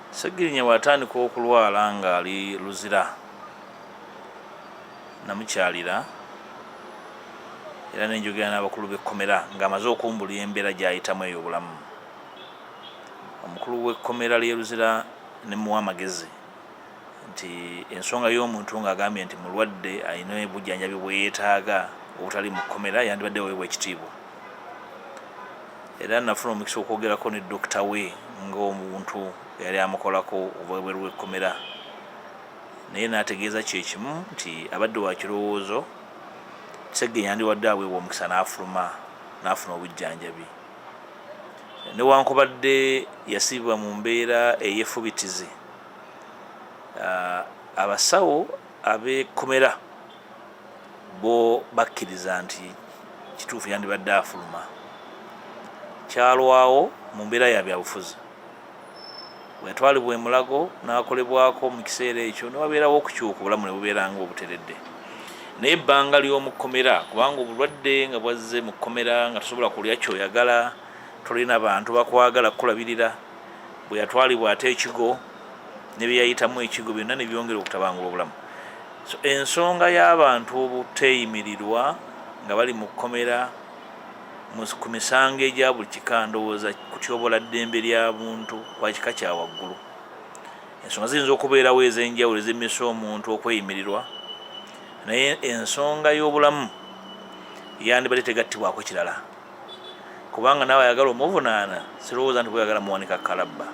Sseggirinya bw'atandika okulwala ng'ali luzira namukyalira era nenjogera n'abakulu b'ekkomera ng'amaze okumbulira embeera gy'ayitamu ey'obulamu. Omukulu w'ekkomera ly'e Luzira ne muwa amagezi nti ensonga y'omuntu ng'agambye nti mulwadde alina obujjanjabi bwe yeetaaga obutali mu kkomera yandibadde weebwa ekitiibwa. Era nafuna omukisa okwogerako ne dokita we ng'omuntu yali amukolako obwebweru bw'ekkomera, naye n'ategeeza kyekimu nti abadde wa kirowoozo Sseggirinya yandiwadde aweebwa omukisa n'afuluma n'afuna obujjanjabi. Newankubadde yasibibwa mu mbeera ey'effubitizi, abasawo ab'ekkomera bo bakkiriza nti kituufu yandibadde afuluma. Kyalwawo mu mbeera ya byabufuzi, bwe yatwalibwa e Mulago n'akolebwako mu kiseera ekyo ne wabeerawo okukyuka, obulamu ne bubeera nga obuteredde. Naye ebbanga ly'omu kkomera, kubanga obulwadde nga bwazze mu kkomera nga tosobola kulya ky'oyagala, tolina bantu bakwagala kukulabirira, bwe yatwalibwa ate ekigo ne bye yayitamu ekigo byonna ne byongera okutabangula obulamu. So ensonga y'abantu obuteeyimirirwa nga bali mu kkomera ku misango egya buli kika ndowooza kutyoboola ddembe lya muntu wa kika kya waggulu. Ensonga ziyinza okubeerawo ez'enjawulo ezemmisa omuntu okweyimirirwa, naye ensonga y'obulamu yandibadde tegattibwako kirala, kubanga naawe ayagala omuvunaana sirowooza nti bweyagala muwanika kalabba,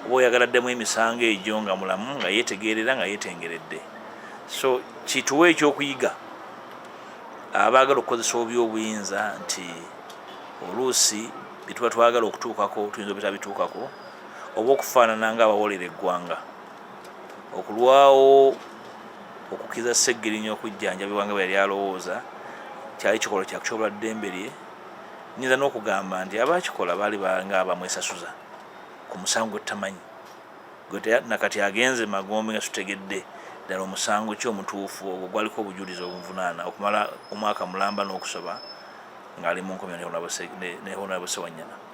oba oyagala ddemu emisango egyo nga mulamu nga yeetegeerera nga yeetengeredde. So kituwe ekyokuyiga abaagala okukozesa obubi obuyinza nti oluusi bye tuba twagala okutuukako tuyinza obutabituukako, oba okufaanana ng'abawolera eggwanga. Okulwawo okukiza Sseggirinya okujjanjabibwa nga bwe yali alowooza kyali kikolwa kya kutyoboola ddembe lye. Nnyinza n'okugamba nti abaakikola baali nga abamwesasuza ku musango gwe tutamanyi, nakati agenze Magombe nga tutegedde ddala omusango ki omutuufu ogwo gwaliko obujulizi obuvunaana okumala omwaka mulamba n'okusoba ng'ali mu nkomera ne Honorable Ssewanyana.